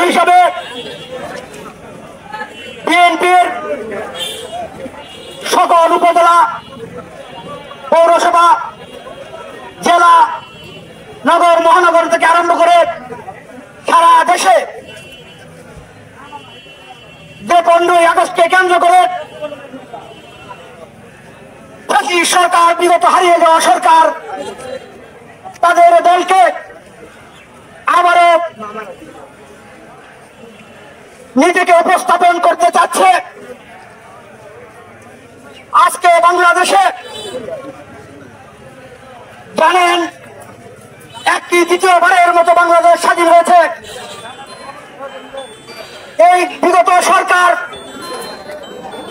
হিসাবে বিএনপির সকল উপজেলা, পৌরসভা, জেলা, নগর, মহানগর থেকে আরম্ভ করে সারা দেশে যে 15ই আগস্টকে কেন্দ্র করে সরকার, বিগত হারিয়ে যাওয়া সরকার তাদের দলকে আবারও নিজেকে উপস্থাপন করতে চাচ্ছে। আজকে বাংলাদেশে জানেন একটি দ্বিতীয়বারের মতো বাংলাদেশ স্বাধীন হয়েছে। এই বিগত সরকার,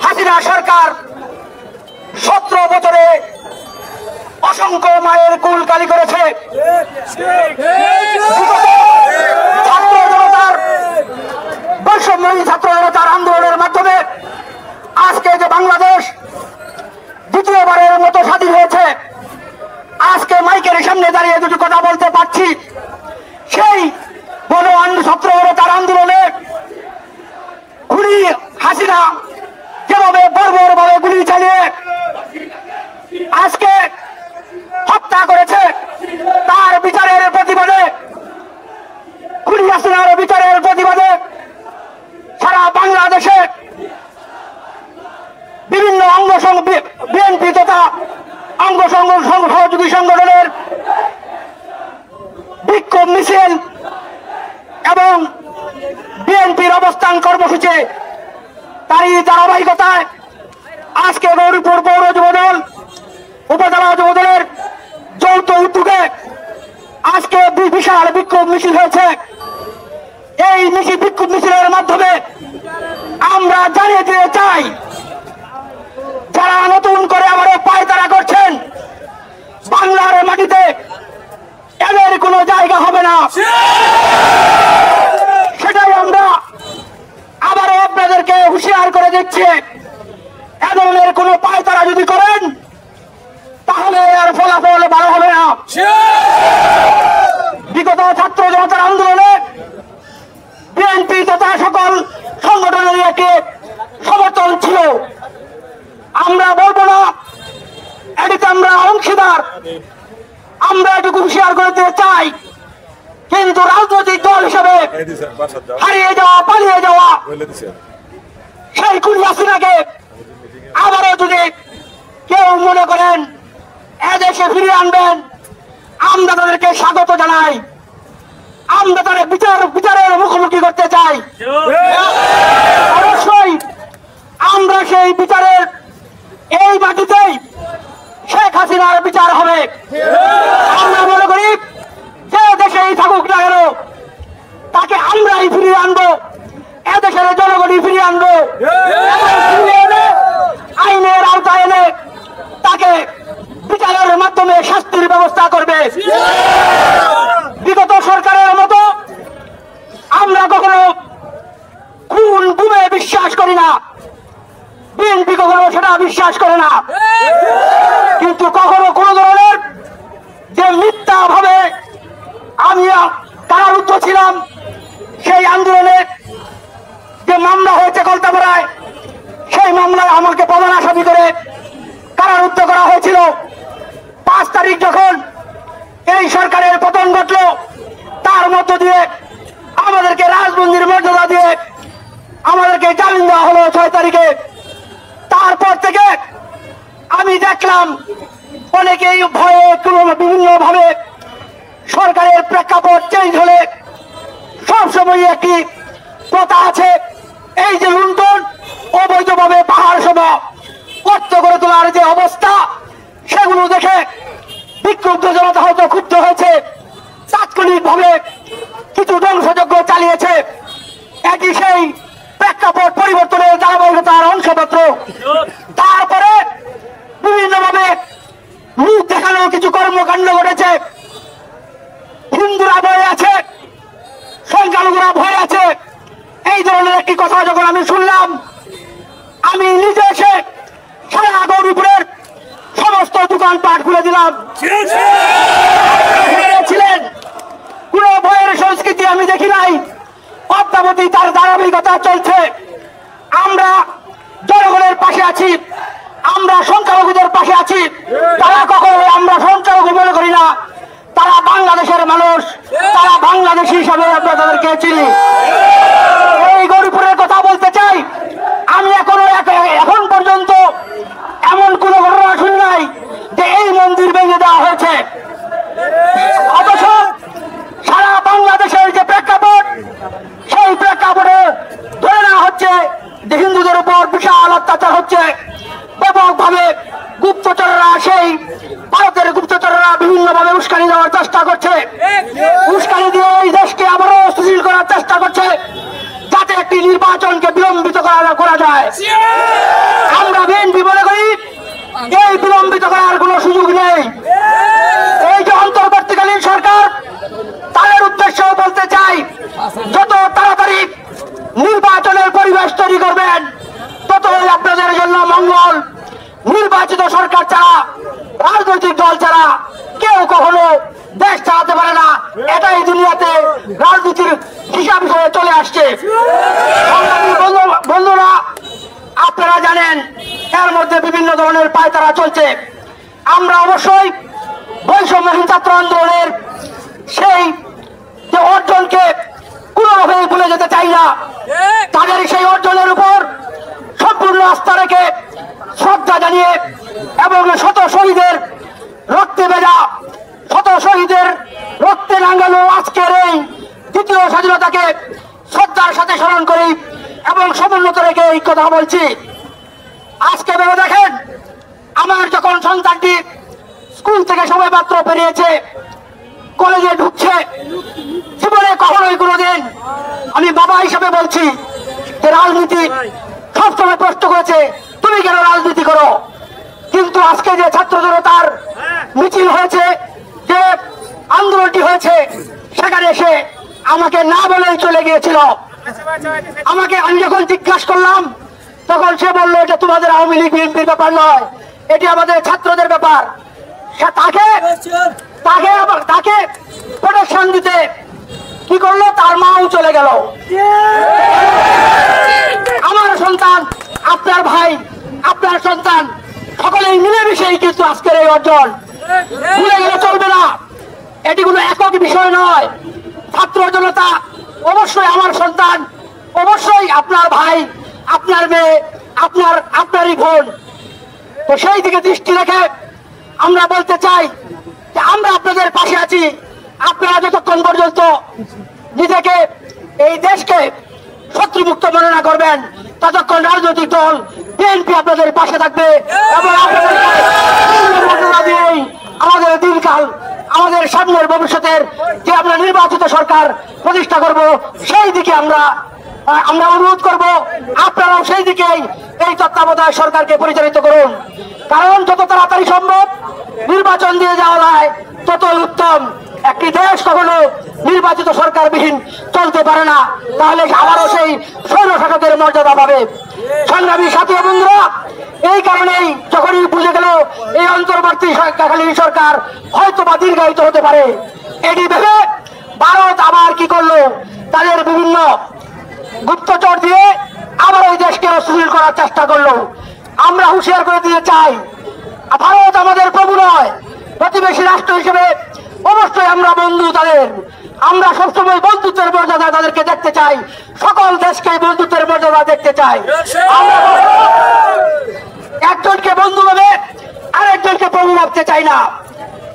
হাসিনা সরকার 17 বছরে অসংখ্য মায়ের কুল কালি করেছে। ছাত্র জনতার, বৈষম্যহীন ছাত্র জনতার আন্দোলনের মাধ্যমে আজকে যে বাংলাদেশ দ্বিতীয়বারের মতো স্বাধীন হয়েছে, আজকে মাইকের সামনে দাঁড়িয়ে দুটি কথা বলতে পারছি। সেই ছাত্র জনতার আন্দোলনে খুনি হাসিনা যেভাবে বর্বর ভাবে গুলি চালিয়ে আজকে হত্যা করেছে, তার বিচারের প্রতিবাদে, খুনি হাসিনার বিচারের প্রতিবাদে সারা বাংলাদেশে বিভিন্ন বিএনপি তথা অঙ্গ সহযোগী সংগঠনের বিক্ষোভ মিছিল এবং বিএনপির অবস্থান কর্মসূচি, তারই ধারাবাহিকতায় আজকে গৌরীপুর পৌর যুবদল, উপজেলা যুবদলের যৌথ উদ্যোগে আজকে বিশাল বিক্ষোভ মিছিল হয়েছে। এই বিক্ষোভ মিছিলের মাধ্যমে আমরা জানিয়ে দিতে চাই, যারা নতুন করে আবারও পায়তারা করছেন, বাংলার মাটিতে এদের কোনো জায়গা হবে না। সেটাই আমরা আবারও আপনাদেরকে হুঁশিয়ার করে দিচ্ছি। এ ধরনের কোনো পায়তারা যদি করেন তাহলে এর ফলাফল ভালো হবে না। বিগত ছাত্র জনতার আন্দোলনে বিএনপি তথা সকল সংগঠনের একটি সমর্থন ছিল। আমরা বলবো না এটিতে আমরা অংশীদার, আমরা এটুকু হুঁশিয়ার করে দিতে চাই। কিন্তু রাজনৈতিক দল হিসেবে হারিয়ে যাওয়া, পালিয়ে যাওয়া সেই খুনি হাসিনাকে আবারও যদি কেউ মনে করেন এদেশে ফিরিয়ে আনবেন, আমরা তাদেরকে স্বাগত জানাই। আমরা তাদের বিচারের মুখোমুখি করতে চাই। অবশ্যই আমরা সেই বিচারের, এই মাটিতেই শেখ হাসিনার বিচার হবে। আমরা মনে করি যে দেশেই থাকুক না কেন তাকে আমরাই ফিরিয়ে আনবো, এদেশের জনগণই ফিরিয়ে আনবো। আইনের আওতায় এনে তাকে বিচারের মাধ্যমে শাস্তির ব্যবস্থা করবে। বিগত সরকারের মতো আমরা কখনো খুন গুমে বিশ্বাস করি না, বিএনপি কখনো সেটা বিশ্বাস করে না। কিন্তু কখনো কোন ধরনের যে মিথ্যা ভাবে আমি কারারুদ্ধ ছিলাম, সেই আন্দোলনে যে মামলা হয়েছে কলতাপাড়ায়, সেই মামলায় আমাকে প্রধান আসামি করে কারারুদ্ধ করা হয়েছিল। 5 তারিখ যখন এই সরকারের পতন ঘটল, তার মধ্য দিয়ে আমাদেরকে রাজবন্দির মর্যাদা দিয়ে আমাদেরকে জামিন দেওয়া হলো 6 তারিখে। তারপর থেকে আমি দেখলাম অনেকেই ভয়ে বিভিন্ন ভাবে সরকারের প্রেক্ষাপট চেঞ্জ হলে সবসময় একটি কথা আছে, এই যে লুণ্ঠন, অবৈধভাবে পাহাড় সম গর্ত করে তোলার যে অবস্থা, সেগুলো দেখে বিক্ষুব্ধ জনতা হয়তো ক্ষুব্ধ হয়েছে, তাৎক্ষণিক ভাবে কিছু ধ্বংসযজ্ঞ চালিয়েছে। এটি সেই প্রেক্ষাপট পরিবর্তনের ধারাবাহিকতার অংশমাত্র। তারপরে বিভিন্নভাবে মুখ দেখানো কিছু কর্মকাণ্ড ঘটেছে। হিন্দুরা ভয় আছে, সংখ্যালঘুরা ভয় আছে, এই ধরনের একটি কথা যখন আমি শুনলাম, আমি নিজে এসে সারা গৌরীপুরের সমস্ত দোকানপাট খুলে দিলাম। ছিলেন কোন ভয়ের সংস্কৃতি আমি দেখি নাই। পদ্মাবতী তার ধারাবাহিকতা চলছে। আমরা জনগণের পাশে আছি, আমরা সংখ্যালঘুদের পাশে আছি। তারা কখনো আমরা সংখ্যালঘু মনে করি না, তারা বাংলাদেশের মানুষ, তারা বাংলাদেশি হিসাবে আমরা তাদেরকে চিনি। এই গরিপুরের কথা বলতে চাই, আমি এখন পর্যন্ত এমন কোন ঘটনা শুনি নাই যে এই মন্দির ভেঙে দেওয়া হয়েছে। অথচ সারা বাংলাদেশের যে প্রেক্ষাপট, সেই প্রেক্ষাপটে ধরে নেওয়া হচ্ছে যে হিন্দুদের উপর বিশাল অত্যাচার হচ্ছে। ব্যাপকভাবে গুপ্তচররা, সেই ভারতের গুপ্তচররা বিভিন্নভাবে উস্কানি দেওয়ার চেষ্টা করছে, উস্কানি দিয়ে এই দেশকে আবারও অস্থিতিশীল করার চেষ্টা করছে, যাতে একটি নির্বাচনকে বিলম্বিত করা যায়। আমরা বিএনপি মনে করি এই বিলম্বিত করার কোনো সুযোগ নেই। এই যে অন্তর্বর্তীকালীন সরকার, তাদের উদ্দেশ্যেও বলতে চাই, যত তাড়াতাড়ি নির্বাচনের পরিবেশ তৈরি করবেন ততই আপনাদের জন্য মঙ্গল। নির্বাচিত সরকার ছাড়া, রাজনৈতিক দল ছাড়া কেউ কখনো দেশ চালাতে পারে না, এটাই দুনিয়াতে রাজনীতির হিসাব হিসেবে চলে আসছে। বন্ধুরা, আপনারা জানেন এর মধ্যে বিভিন্ন ধরনের পায়তারা চলছে। আমরা অবশ্যই বৈষম্যহীন ছাত্র আন্দোলনের সেই যে অর্জনকে কোনোভাবেই ভুলে যেতে চাই না। তাদের সেই অর্জনের উপর সম্পূর্ণ আস্থা রেখে, শ্রদ্ধা জানিয়ে এবং শত শহীদের রক্তে ভেজা, শত শহীদের রক্তে রাঙানো আজকের এই দ্বিতীয় স্বাধীনতাকে শ্রদ্ধার সাথে স্মরণ করি এবং সমুন্নত রেখে এই কথা বলছি। আজকে ভেবে দেখেন, আমার যখন সন্তানটি স্কুল থেকে সবাই মাত্র বেরিয়েছে, কলেজে ঢুকছে, জীবনে কখনোই কোনোদিন আমি বাবা হিসাবে বলছি যে রাজনীতি সবসময় প্রশ্ন করেছে তুমি কেন রাজনীতি করো। কিন্তু আজকে যে ছাত্র জনতার মিছিল হয়েছে, যে আন্দোলনটি হয়েছে, সেখানে এসে আমাকে না বলেই চলে গিয়েছিল। আমি যখন জিজ্ঞাসা করলাম, তখন সে বললো এটা তোমাদের আওয়ামী লীগ বিএনপির ব্যাপার নয়, এটি আমাদের ছাত্রদের ব্যাপার। তাকে প্রোটেকশন দিতে কি করলো, তার মাও চলে গেল। আমার সন্তান, আপনার ভাই, আপনার সন্তান, সকলেই মিলেমিশেই কিন্তু আজকের এই অর্জন। ভুলে গেলে চলবে না, এটি কোনো একক বিষয় নয়। ছাত্র জনতা অবশ্যই আমার সন্তান, অবশ্যই আপনার ভাই, আপনার মেয়ে, আপনারই বোন। তো সেই দিকে দৃষ্টি রেখে আমরা বলতে চাই যে আমরা আপনাদের পাশে আছি। আপনারা যতক্ষণ পর্যন্ত নিজেকে, এই দেশকে শত্রুমুক্ত মনে না করবেন, ততক্ষণ রাজনৈতিক দল বিএনপি আপনাদের পাশে থাকবে এবং আমাদের দিনকাল, আমাদের সামনের ভবিষ্যতের যে আমরা নির্বাচিত সরকার প্রতিষ্ঠা করব, সেই দিকে আমরা অনুরোধ করব আপনারাও সেই দিকেই এই তত্ত্বাবধায়ক সরকারকে পরিচালিত করুন। কারণ যত তাড়াতাড়ি সম্ভব নির্বাচন দিয়ে যাওয়া যায় ততই উত্তম। একটি দেশ কখনো নির্বাচিত সরকারবিহীন চলতে পারে না, তাহলে আবারও সেই স্বৈরশাসকের মর্যাদা পাবে। সংগ্রামী সাথী বন্ধুরা, এই কারণেই যখনই বুঝে গেল এই অন্তর্বর্তীকালীন সরকার হয়তো বা দীর্ঘায়িত হতে পারে, এটি ভেবে ভারত আবার কি করলো, তাদের বিভিন্ন গুপ্তচর দিয়ে আবার এই দেশকে অস্থিতিশীল করার চেষ্টা করলো। আমরা হুঁশিয়ার করে দিতে চাই, ভারত আমাদের প্রভু নয়, প্রতিবেশী রাষ্ট্র হিসেবে অবশ্যই আমরা বন্ধু তাদের। আমরা সবসময় বন্ধুত্বের মর্যাদা তাদেরকে দেখতে চাই, সকল দেশকে বন্ধুত্বের মর্যাদা দেখতে চাই। একজনকে বন্ধু ভেবে আরেকজনকে প্রভু ভাবতে চাই না।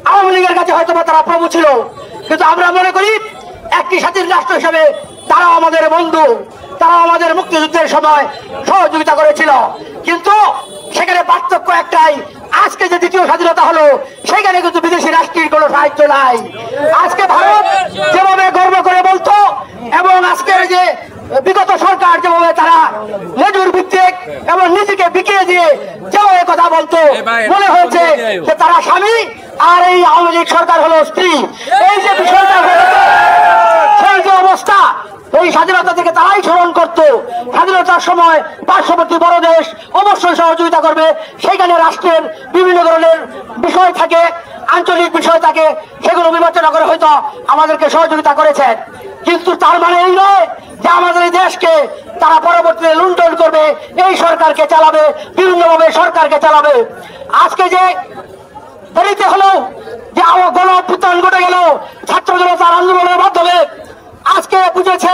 আওয়ামী লীগের কাছে হয়তো তারা প্রভু ছিল, কিন্তু আমরা মনে করি একটি স্বাধীন রাষ্ট্র হিসেবে তারাও আমাদের বন্ধু, তারাও আমাদের মুক্তিযুদ্ধের সময় সহযোগিতা করেছিল। কিন্তু সেখানে পার্থক্য একটাই, আজকে যে দ্বিতীয় স্বাধীনতা হলো সেখানে কিন্তু বিদেশি রাষ্ট্রের কোনো সাহায্য নাই। আজকে ভারত যেভাবে গর্ব করে বলতো এবং আজকের যে বিগত সরকার যেভাবে তারা লেজুর ভিত্তিক এবং নিজেকে বিকিয়ে দিয়ে যেভাবে কথা বলতো, মনে হয়েছে যে তারা স্বামী আর এই আওয়ামী লীগ সরকার হলো স্ত্রী। এই যে বিষয়টা সেই যে অবস্থা, এই স্বাধীনতা থেকে তারাই স্মরণ করত। স্বাধীনতার সময় পার্শ্ববর্তী বড় দেশ অবশ্যই সহযোগিতা করবে, সেখানে রাষ্ট্রের বিভিন্ন ধরনের বিষয় থাকে, আঞ্চলিক বিষয় থাকে, সেগুলো বিবেচনা করে হয়তো আমাদেরকে সহযোগিতা করেছেন। কিন্তু তার মানে এই নয় যে আমাদের এই দেশকে তারা পরবর্তীতে লুণ্ঠন করবে, এই সরকারকে চালাবে, বিভিন্নভাবে সরকারকে চালাবে। আজকে যে দেরিতে হলো যে গণ অভ্যুত্থান ঘটে গেল ছাত্র জনতার আন্দোলনের মাধ্যমে, আজকে বুঝেছে,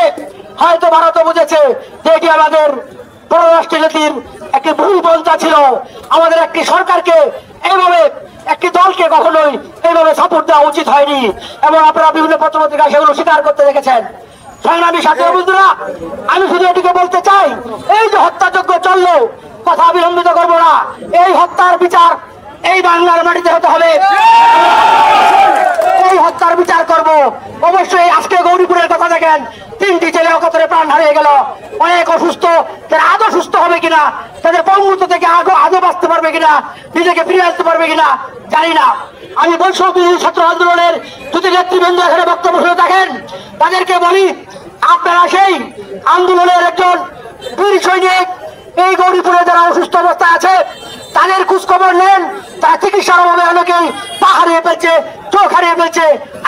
হয়তো ভারতও বুঝেছে যে এটি আমাদের পররাষ্ট্রনীতির একটি ভুল পন্থা ছিল। আমাদের একটি সরকারকে এইভাবে, একটি দলকে কখনোই এইভাবে সাপোর্ট দেওয়া উচিত হয়নি, এবং আপনারা বিভিন্ন পত্রপত্রিকায় সেগুলো স্বীকার করতে দেখেছেন। সংগ্রামী সাথী বন্ধুরা, আমি শুধু এটিকে বলতে চাই, এই যে হত্যাযজ্ঞ চললো, কথা বিলম্বিত করবো না, এই হত্যার বিচার এই বাংলার মাটিতে হতে হবে, এই হত্যার বিচার করব। অবশ্যই আজকে গৌরীপুরের কথা দেখেন, 3টি ছেলে অকাতরে প্রাণ হারিয়ে গেল, অনেক অসুস্থ, তারা আদৌ সুস্থ হবে কিনা, তাদের পঙ্গুত্ব থেকে আদৌ বাঁচতে পারবে কিনা, নিজেকে ফিরে আসতে পারবে কিনা জানি না। আমি বৈষম্য বিরোধী ছাত্র আন্দোলনের যদি নেতৃবৃন্দ এখানে বক্তব্য শুনে থাকেন, তাদেরকে বলি, আপনারা সেই আন্দোলনের একজন বীর সৈনিক, এই গৌরীপুরে যারা অসুস্থ অবস্থায় আছে তাদের খোঁজখবর নেন, তারা চিকিৎসার অভাবে অনেকেই পা হারিয়ে ফেলছে, চোখ হারিয়ে ফেলছে।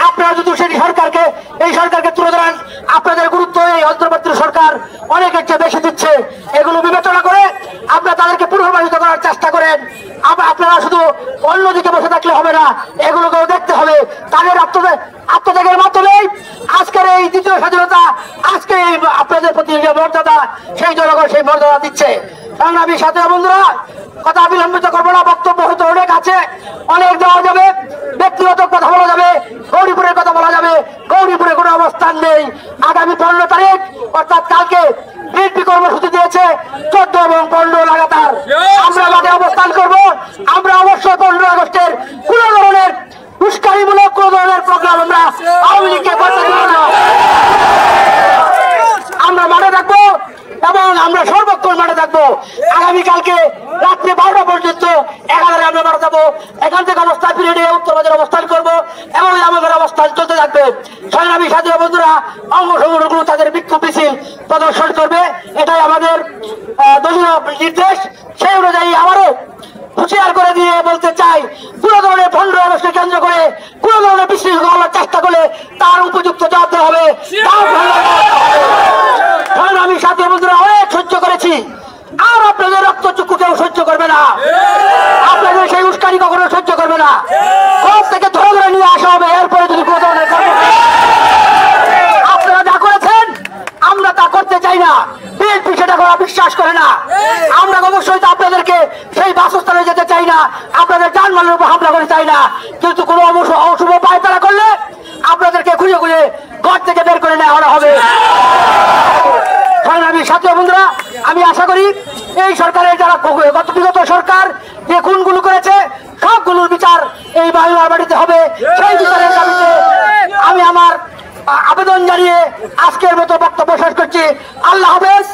আপনারা যদি সেই সরকারকে, এই সরকারকে তুলে ধরেন, আপনাদের গুরুত্ব এই অন্তর্বর্তী সরকার অনেকের চেয়ে বেশি দিচ্ছে, এগুলো বিবেচনা করে আপনারা তাদেরকে পুনর্বাসিত করার চেষ্টা করেন। আপনারা শুধু অন্যদিকে বসে থাকলে হবে না, এগুলোকেও দেখতে হবে। তাদের আত্মত্যাগের মাধ্যমে আজকের এই দ্বিতীয় স্বাধীনতা, আজকে এই আপনাদের প্রতি যে মর্যাদা, সেই জনগণ সেই মর্যাদা দিচ্ছে। সংগ্রামী সাথী বন্ধুরা, কথা বিলম্বিত করবো না, বক্তব্য হয়তো অনেক আছে, অনেক দেওয়া যাবে, ব্যক্তিগত কথা বলা যাবে, গৌরীপুরের কথা বলা যাবে। গৌরীপুরে কোনো অবস্থান নেই। আগামী 15 তারিখ অর্থাৎ কালকে বিএনপি কর্মসূচি দিয়েছে, 14 এবং 15 লাগাতার আমরা মাঠে অবস্থান করব। আমরা অবশ্যই 15 আগস্টের কোন ধরনের উস্কানিমূলক কোন ধরনের প্রোগ্রাম আমরা আওয়ামী লীগকে করতে দেব না। আমরা মাঠে থাকবো এবং আমরা সর্বক্ষণ মাঠে থাকবো। আগামীকালকে রাত্রে 12টা পর্যন্ত 11টায় আমরা মাঠে যাবো। এখান থেকে অবস্থান ফিরে নিয়ে উত্তরবাজারে অবস্থান করবো এবং আমাদের অবস্থান চলতে থাকবে। সংগ্রামী সাথী বন্ধুরা, অঙ্গ সংগঠনগুলো তাদের বিক্ষোভ মিছিল প্রদর্শন করবে, এটাই আমাদের দলীয় নির্দেশ। সেই অনুযায়ী আবারও হুঁশিয়ার করে দিয়ে বলতে চাই, কোন ধরনের 15 আগস্টকে কেন্দ্র করে কোন ধরনের বিশৃঙ্খলা করার চেষ্টা করলে তার উপযুক্ত জবাব দেওয়া হবে। সংগ্রামী সাথী বন্ধুরা, অনেক সহ্য করেছি, আর আপনাদের রক্তচক্ষু কেউ সহ্য করবে না, আপনাদের সেই উস্কানি কখনো সহ্য করবে না। কোর্ট থেকে ধরে ধরে নিয়ে আসা হবে, এরপরে যদি কোনো ধরনের আপনারা যা করেছেন আমরা তা করতে চাই না, বিএনপি সেটা করা বিশ্বাস করে না। আমরা অবশ্যই তো আপনাদেরকে সেই বাসস্থানে যেতে চাই না, আপনাদের যানবাহনের উপর হামলা করে চাই না, কিন্তু কোনো অশুভ পায়তারা করলে আপনাদেরকে খুঁজে খুঁজে ঘর থেকে বের করে নেওয়া হবে। সংগ্রামী সাথী বন্ধুরা, আমি আশা করি এই সরকারের যারা বিগত সরকার যে খুনগুলো করেছে সবগুলোর বিচার এই বাংলার বাড়িতে হবে। সেই বিচারের দাবিতে আমি আমার আবেদন জানিয়ে আজকের মতো বক্তব্য শেষ করছি। আল্লাহ হাফেজ।